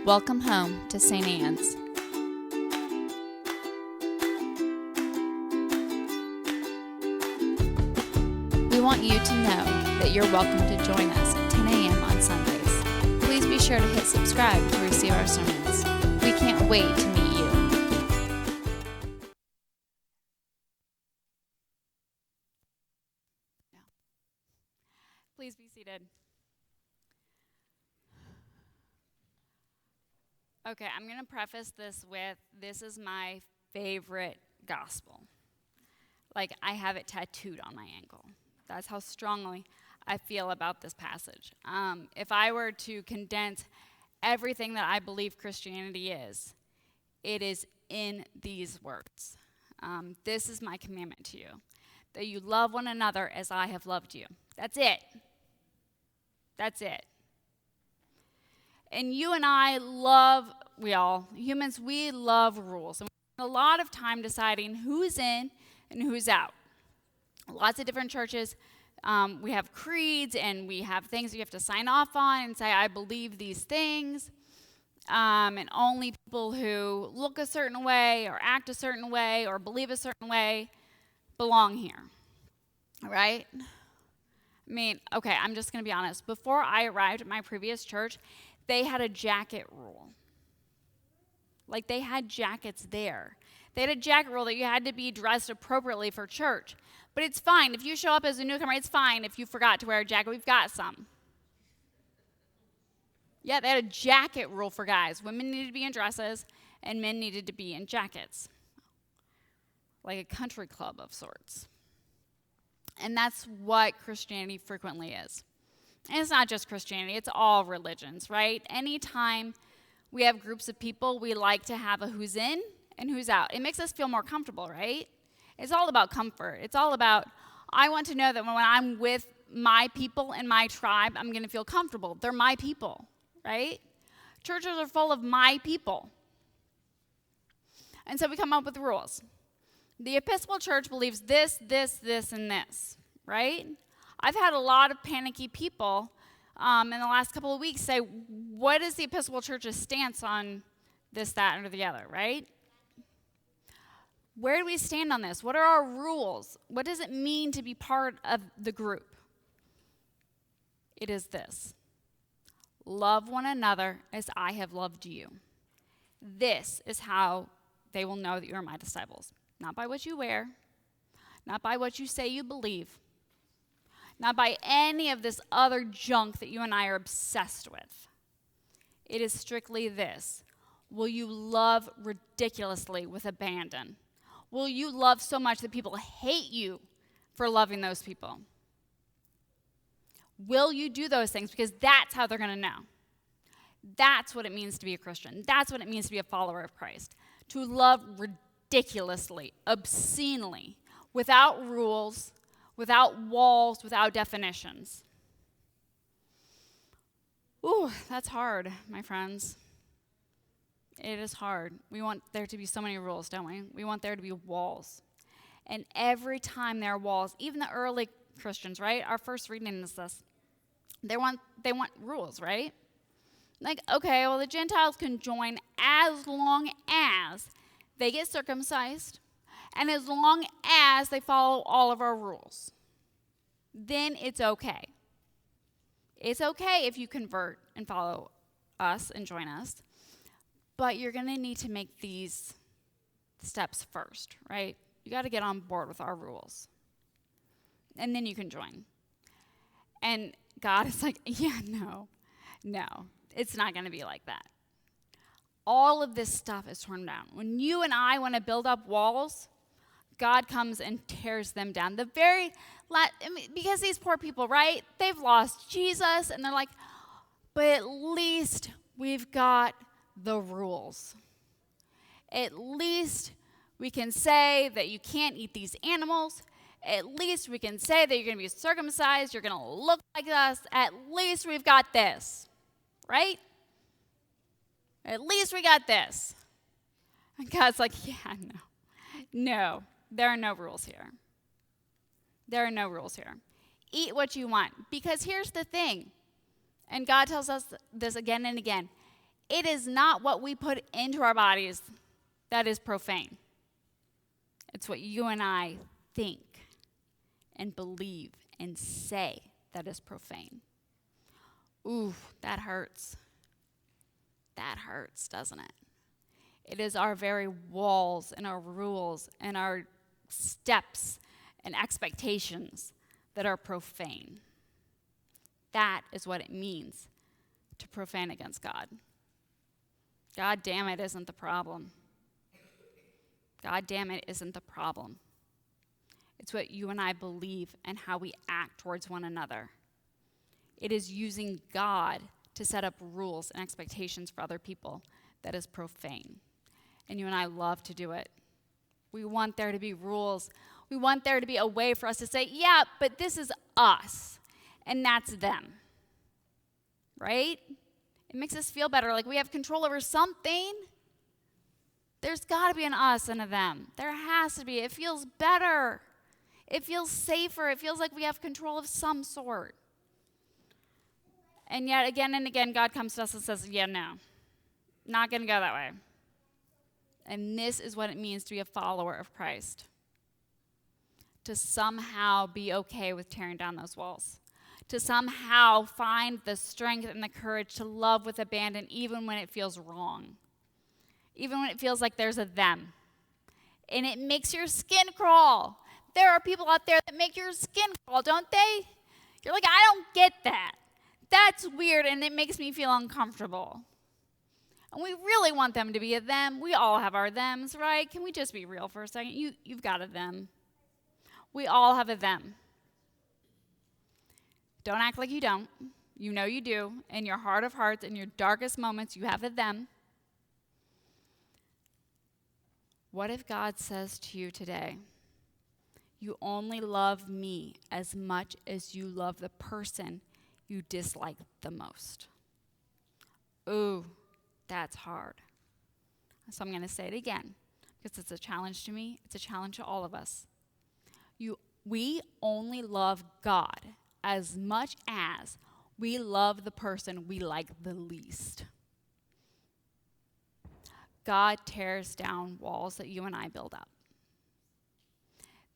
Welcome home to St. Anne's. We want you to know that you're welcome to join us at 10 a.m. on Sundays. Please be sure to hit subscribe to receive our sermons. We can't wait to meet you. Please be seated. Okay, I'm going to preface this with, this is my favorite gospel. Like, I have it tattooed on my ankle. That's how strongly I feel about this passage. If I were to condense everything that I believe Christianity is, it is in these words. This is my commandment to you, that you love one another as I have loved you. That's it. That's it. And you and I love, humans, we love rules. And we spend a lot of time deciding who's in and who's out. Lots of different churches, we have creeds and we have things you have to sign off on and say, I believe these things. And only people who look a certain way or act a certain way or believe a certain way belong here. Right? I mean, okay, I'm just going to be honest. Before I arrived at my previous church, they had a jacket rule. Like, they had jackets there. They had a jacket rule that you had to be dressed appropriately for church. But it's fine. If you show up as a newcomer, it's fine if you forgot to wear a jacket. We've got some. Yeah, they had a jacket rule for guys. Women needed to be in dresses, and men needed to be in jackets. Like a country club of sorts. And that's what Christianity frequently is. And it's not just Christianity, it's all religions, right? Anytime we have groups of people, we like to have a who's in and who's out. It makes us feel more comfortable, right? It's all about comfort. It's all about, I want to know that when I'm with my people and my tribe, I'm going to feel comfortable. They're my people, right? Churches are full of my people. And so we come up with rules. The Episcopal Church believes this, and this, right? I've had a lot of panicky people in the last couple of weeks say, what is the Episcopal Church's stance on this, that, or the other, right? Where do we stand on this? What are our rules? What does it mean to be part of the group? It is this. Love one another as I have loved you. This is how they will know that you are my disciples. Not by what you wear, not by what you say you believe, not by any of this other junk that you and I are obsessed with. It is strictly this. Will you love ridiculously with abandon? Will you love so much that people hate you for loving those people? Will you do those things? Because that's how they're going to know. That's what it means to be a Christian. That's what it means to be a follower of Christ. To love ridiculously, obscenely, without rules, without walls, without definitions. Ooh, that's hard, my friends. It is hard. We want there to be so many rules, don't we? We want there to be walls. And every time there are walls, even the early Christians, right? Our first reading is this. They want rules, right? Like, okay, well, the Gentiles can join as long as they get circumcised and as long as they follow all of our rules. Then it's okay. It's okay if you convert and follow us and join us. But you're going to need to make these steps first, right? You got to get on board with our rules. And then you can join. And God is like, yeah, no, it's not going to be like that. All of this stuff is torn down. When you and I want to build up walls, God comes and tears them down. Because these poor people, right? They've lost Jesus, and they're like, but at least we've got the rules. At least we can say that you can't eat these animals. At least we can say that you're going to be circumcised. You're going to look like us. At least we've got this, right? At least we got this. And God's like, yeah, no, there are no rules here. There are no rules here. Eat what you want. Because here's the thing, and God tells us this again and again, It is not what we put into our bodies that is profane. It's what you and I think and believe and say that is profane. Ooh, that hurts. That hurts, doesn't it? It is our very walls and our rules and our steps and expectations that are profane. That is what it means to profane against God. God damn it isn't the problem. God damn it isn't the problem. It's what you and I believe and how we act towards one another. It is using God to set up rules and expectations for other people that is profane. And you and I love to do it. We want there to be rules. We want there to be a way for us to say, yeah, but this is us, and that's them. Right? It makes us feel better, like we have control over something. There's got to be an us and a them. There has to be. It feels better. It feels safer. It feels like we have control of some sort. And yet, again and again, God comes to us and says, yeah, no, not going to go that way. And this is what it means to be a follower of Christ. To somehow be okay with tearing down those walls. To somehow find the strength and the courage to love with abandon even when it feels wrong. Even when it feels like there's a them. And it makes your skin crawl. There are people out there that make your skin crawl, don't they? You're like, I don't get that. That's weird, and it makes me feel uncomfortable. And we really want them to be a them. We all have our thems, right? Can we just be real for a second? You've got a them. We all have a them. Don't act like you don't. You know you do. In your heart of hearts, in your darkest moments, you have a them. What if God says to you today, you only love me as much as you love the person you dislike the most? Ooh, that's hard. So I'm going to say it again because it's a challenge to me. It's a challenge to all of us. We only love God as much as we love the person we like the least. God tears down walls that you and I build up.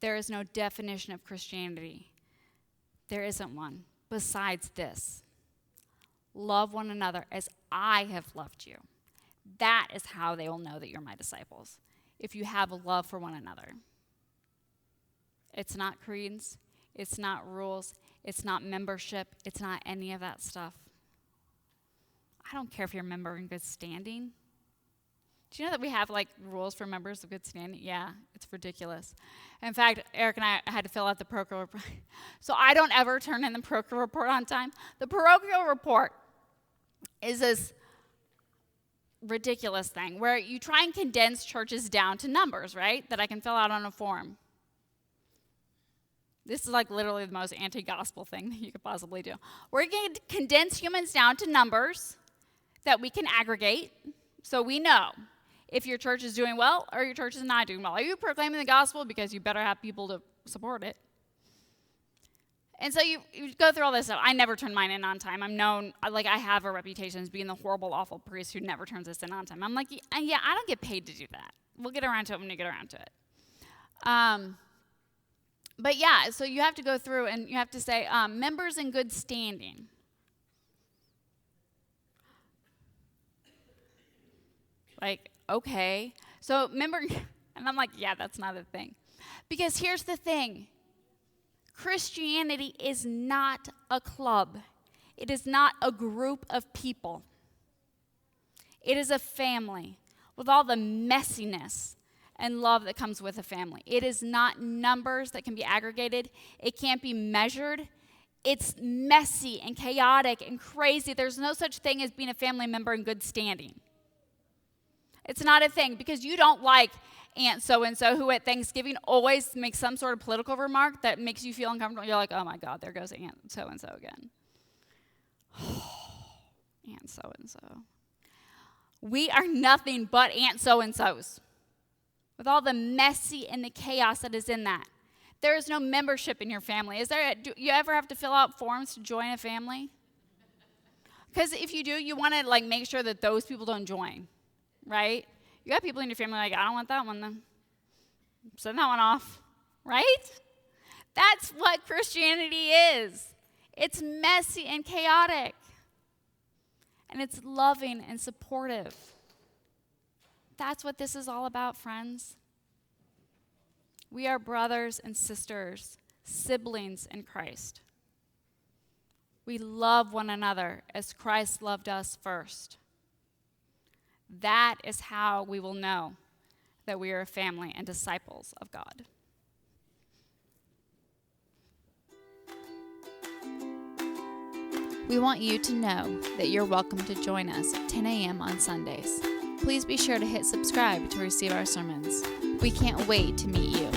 There is no definition of Christianity. There isn't one besides this. Love one another as I have loved you. That is how they will know that you're my disciples, if you have a love for one another. It's not creeds. It's not rules. It's not membership. It's not any of that stuff. I don't care if you're a member in good standing. Do you know that we have rules for members of good standing? Yeah, it's ridiculous. In fact, Eric and I had to fill out the parochial report. So I don't ever turn in the parochial report on time. The parochial report is this ridiculous thing where you try and condense churches down to numbers, right? That I can fill out on a form. This is literally the most anti-gospel thing that you could possibly do. We're going to condense humans down to numbers that we can aggregate so we know if your church is doing well or your church is not doing well. Are you proclaiming the gospel? Because you better have people to support it. And so you go through all this stuff. I never turn mine in on time. I'm known, I have a reputation as being the horrible, awful priest who never turns this in on time. I'm like, yeah, I don't get paid to do that. We'll get around to it when we get around to it. But yeah, so you have to go through and you have to say, members in good standing. Okay. So member, and I'm like, yeah, that's not a thing. Because here's the thing. Christianity is not a club. It is not a group of people. It is a family with all the messiness and love that comes with a family. It is not numbers that can be aggregated. It can't be measured. It's messy and chaotic and crazy. There's no such thing as being a family member in good standing. It's not a thing because you don't like Aunt so-and-so who at Thanksgiving always makes some sort of political remark that makes you feel uncomfortable. You're like, oh my God, there goes Aunt so-and-so again. Aunt so-and-so. We are nothing but Aunt so-and-sos. With all the messy and the chaos that is in that. There is no membership in your family. Do you ever have to fill out forms to join a family? Because if you do, you want to like make sure that those people don't join, right? You got people in your family like, I don't want that one then. Send that one off, right? That's what Christianity is. It's messy and chaotic. And it's loving and supportive. That's what this is all about, friends. We are brothers and sisters, siblings in Christ. We love one another as Christ loved us first. That is how we will know that we are a family and disciples of God. We want you to know that you're welcome to join us at 10 a.m. on Sundays. Please be sure to hit subscribe to receive our sermons. We can't wait to meet you.